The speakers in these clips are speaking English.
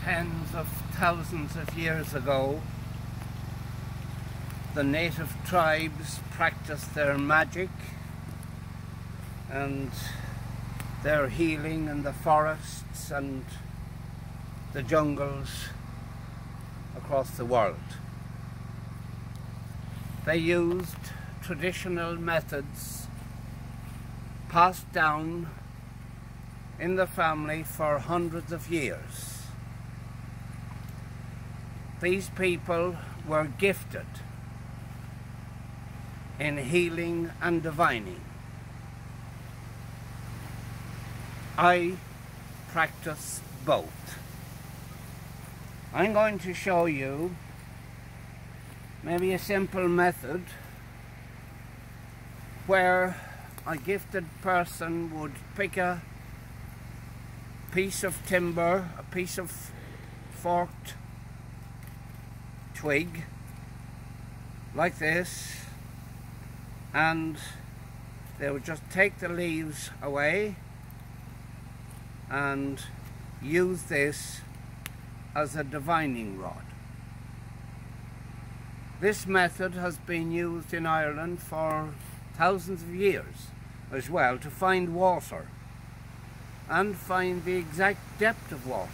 tens of thousands of years ago, the native tribes practiced their magic and their healing in the forests and the jungles across the world. They used traditional methods passed down in the family for hundreds of years. These people were gifted in healing and divining. I practice both. I'm going to show you maybe a simple method where a gifted person would pick a piece of timber, a piece of forked twig like this, and they would just take the leaves away and use this as a divining rod. This method has been used in Ireland for thousands of years as well, to find water and find the exact depth of water.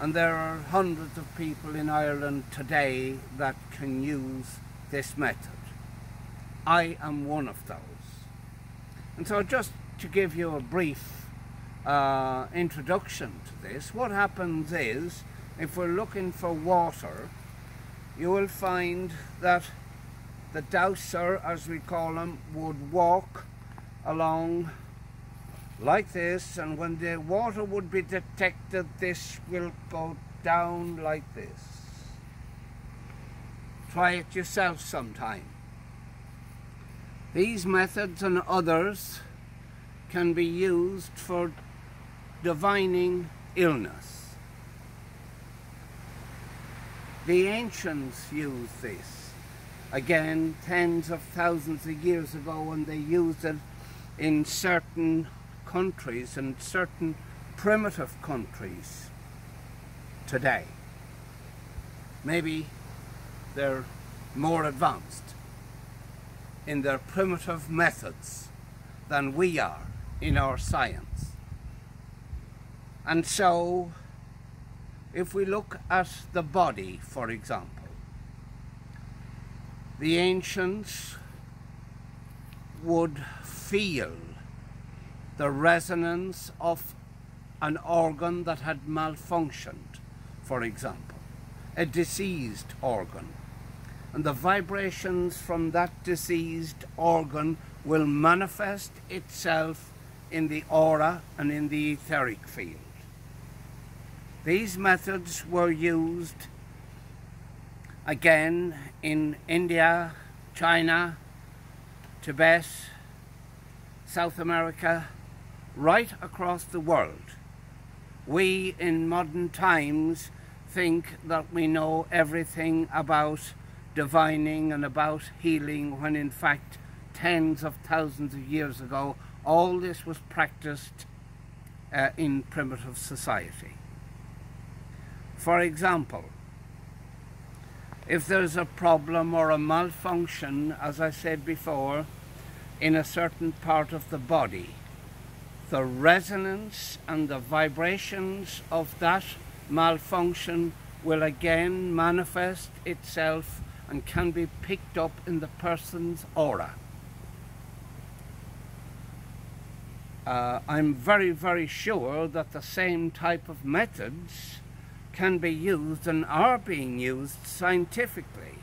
And there are hundreds of people in Ireland today that can use this method. I am one of those. And so just to give you a brief introduction to this, what happens is, if we're looking for water, you will find that the dowser, as we call them, would walk along like this, and when the water would be detected, this will go down like this. Try it yourself sometime. These methods and others can be used for divining illness. The ancients used this, again, tens of thousands of years ago, and they used it in certain countries and certain primitive countries today. Maybe they're more advanced in their primitive methods than we are in our science. And so, if we look at the body, for example, the ancients would feel the resonance of an organ that had malfunctioned, for example, a diseased organ. And the vibrations from that diseased organ will manifest itself in the aura and in the etheric field. These methods were used again in India, China, Tibet, South America, right across the world. We in modern times think that we know everything about divining and about healing, when in fact tens of thousands of years ago all this was practiced in primitive society. For example, if there's a problem or a malfunction, as I said before, in a certain part of the body, the resonance and the vibrations of that malfunction will again manifest itself and can be picked up in the person's aura. I'm very, very sure that the same type of methods can be used and are being used scientifically,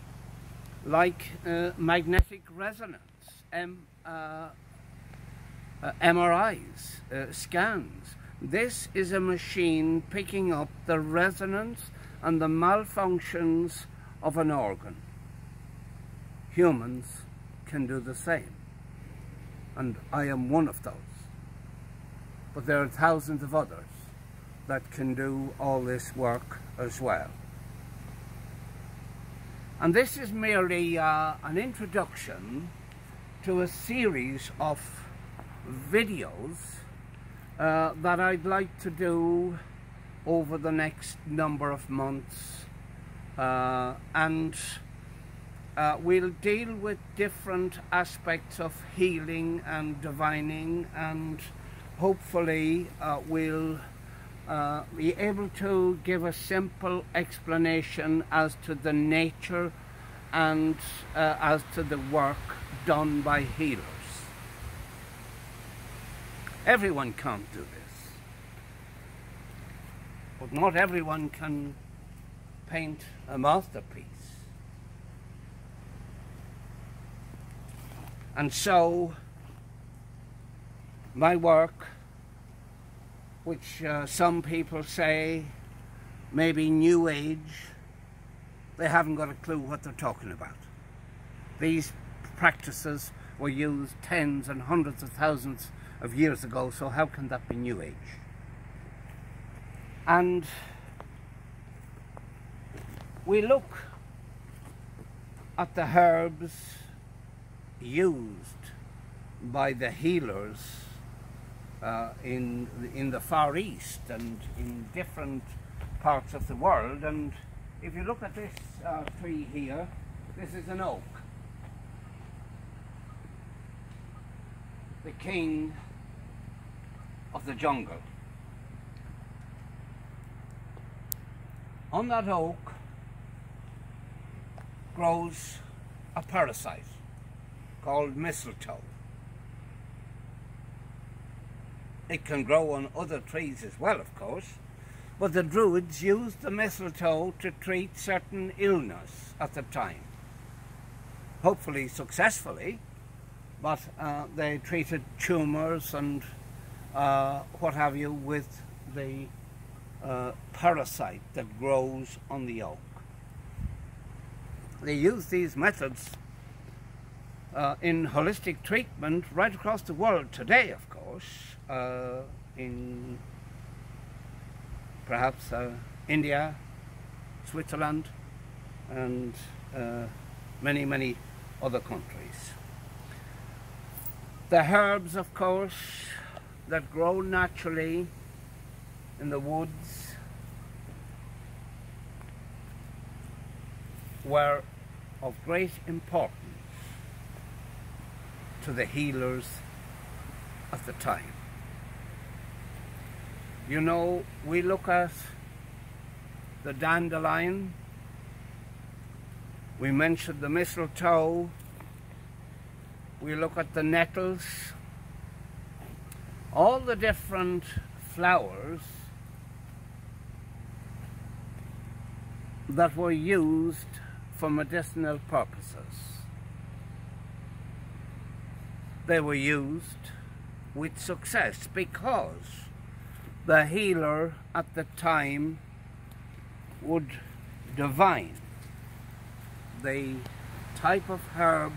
like magnetic resonance, MRIs, scans. This is a machine picking up the resonance and the malfunctions of an organ. Humans can do the same, and I am one of those. But there are thousands of others that can do all this work as well. And this is merely an introduction to a series of videos that I'd like to do over the next number of months, and we'll deal with different aspects of healing and divining, and hopefully we'll be able to give a simple explanation as to the nature and as to the work done by healers. Everyone can't do this, but not everyone can paint a masterpiece. And so my work, which some people say may be New Age, they haven't got a clue what they're talking about. These practices were used tens and hundreds of thousands of years ago, so how can that be New Age? And we look at the herbs used by the healers in the Far East and in different parts of the world. And if you look at this tree here, this is an oak, the king of the jungle. On that oak grows a parasite called mistletoe. It can grow on other trees as well, of course, but the Druids used the mistletoe to treat certain illness at the time. Hopefully successfully, but they treated tumours and what have you with the parasite that grows on the oak. They use these methods in holistic treatment right across the world today, of course, in perhaps India, Switzerland, and many, many other countries. The herbs, of course, that grow naturally in the woods were of great importance to the healers of the time. You know, we look at the dandelion, we mentioned the mistletoe, we look at the nettles, all the different flowers that were used for medicinal purposes. They were used with success because the healer at the time would divine the type of herb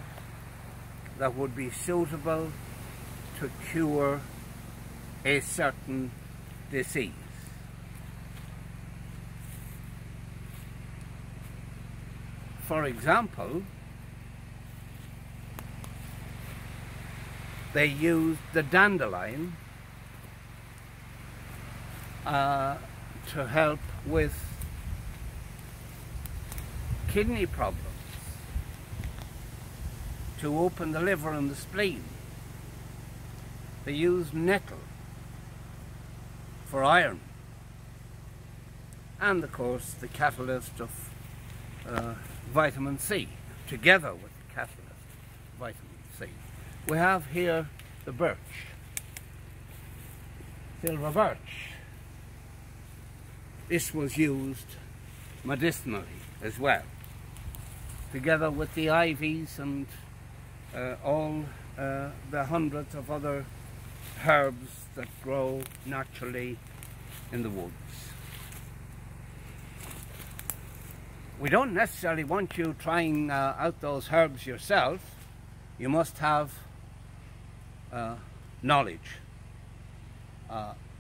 that would be suitable to cure a certain disease. For example, they used the dandelion to help with kidney problems, to open the liver and the spleen. They used nettle for iron, and of course the catalyst of vitamin C, together with the catalyst vitamin C. We have here the birch, silver birch. This was used medicinally as well, together with the ivies and all the hundreds of other herbs that grow naturally in the woods. We don't necessarily want you trying out those herbs yourself. You must have knowledge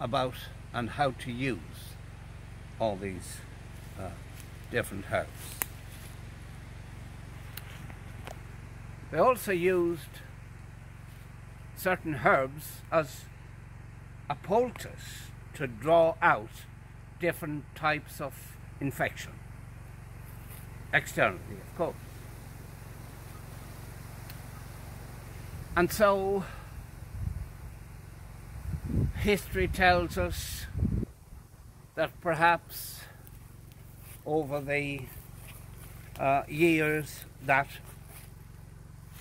about and how to use all these different herbs. They also used certain herbs as a poultice to draw out different types of infection, externally, of course. And so history tells us that perhaps over the years that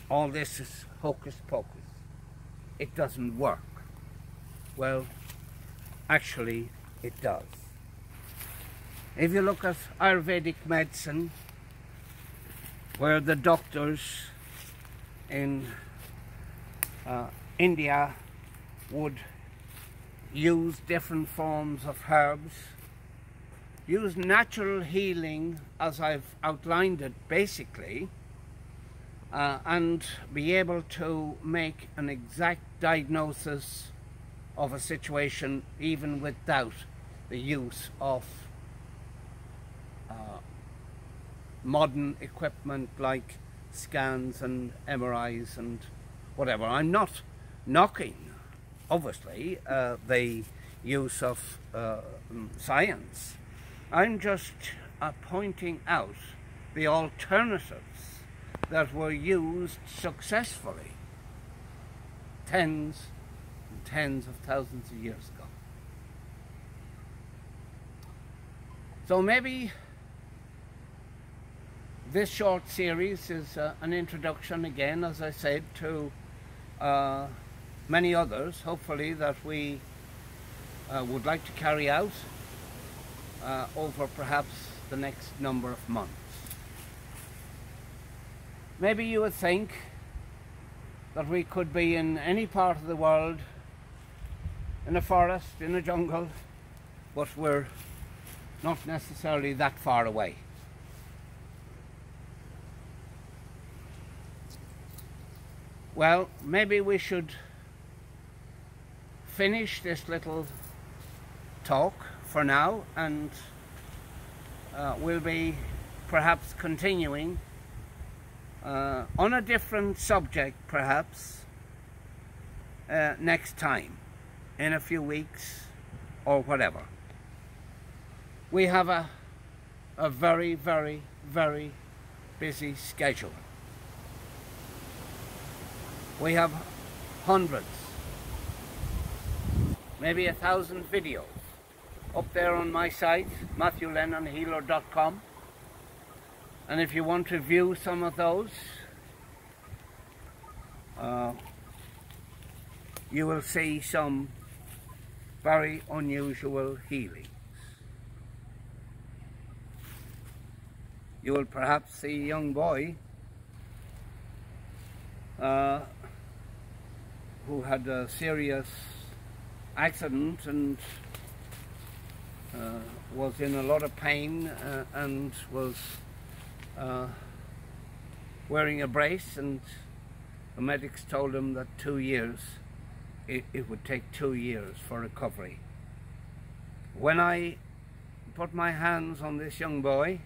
all this is hocus pocus. It doesn't work. Well, actually it does. If you look at Ayurvedic medicine, where the doctors in India would use different forms of herbs, use natural healing as I've outlined it basically, and be able to make an exact diagnosis of a situation even without the use of modern equipment like scans and MRIs and whatever. I'm not knocking, obviously, the use of science. I'm just pointing out the alternatives that were used successfully tens and tens of thousands of years ago. So maybe this short series is an introduction again, as I said, to many others, hopefully, that we would like to carry out over perhaps the next number of months. Maybe you would think that we could be in any part of the world, in a forest, in a jungle, but we're not necessarily that far away. Well, maybe we should finish this little talk for now, and we'll be perhaps continuing on a different subject perhaps next time, in a few weeks or whatever. We have a very, very, very busy schedule. We have hundreds, maybe 1,000 videos up there on my site, MatthewLennonHealer.com. And if you want to view some of those, you will see some very unusual healings. You will perhaps see a young boy who had a serious accident and was in a lot of pain and was wearing a brace, and the medics told him that 2 years, it would take 2 years for recovery. When I put my hands on this young boy,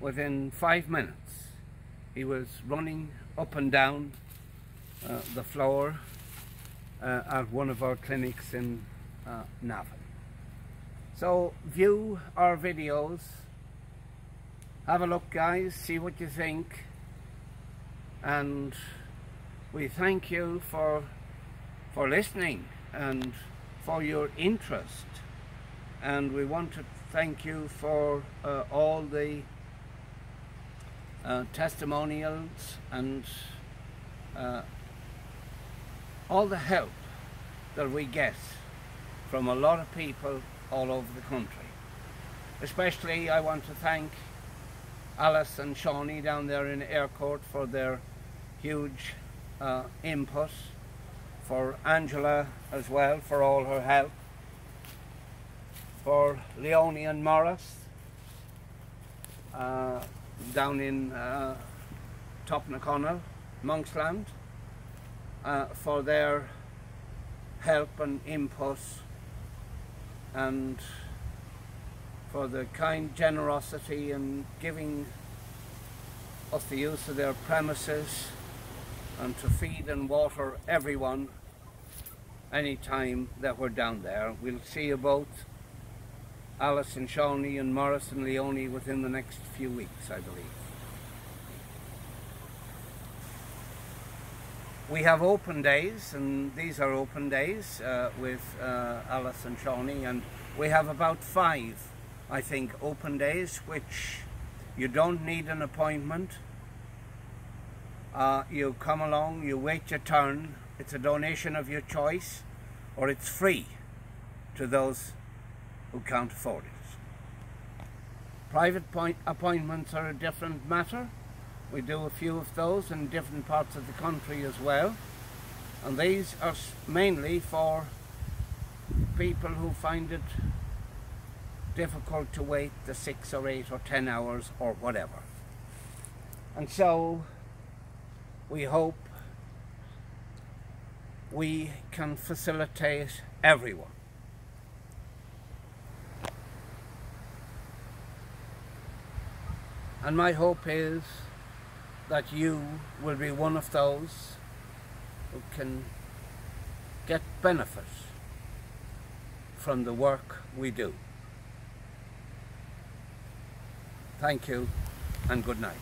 within 5 minutes he was running up and down the floor at one of our clinics in Navan. So view our videos, have a look guys, see what you think, and we thank you for listening and for your interest, and we want to thank you for all the testimonials and all the help that we get from a lot of people all over the country. Especially I want to thank Alice and Shawnee down there in Aircourt for their huge input, for Angela as well for all her help, for Leonie and Morris down in Topnaconnell, Monksland, for their help and input, and for the kind generosity in giving us the use of their premises and to feed and water everyone any time that we're down there. We'll see you both Alice and Shawnee and Morris and Leone within the next few weeks, I believe. We have open days, and these are open days with Alice and Shawnee, and we have about 5, I think, open days which you don't need an appointment. You come along, you wait your turn, it's a donation of your choice, or it's free to those who can't afford it. Private appointments are a different matter. We do a few of those in different parts of the country as well, and these are mainly for people who find it difficult to wait the 6 or 8 or 10 hours or whatever. And so we hope we can facilitate everyone. And my hope is that you will be one of those who can get benefit from the work we do. Thank you and good night.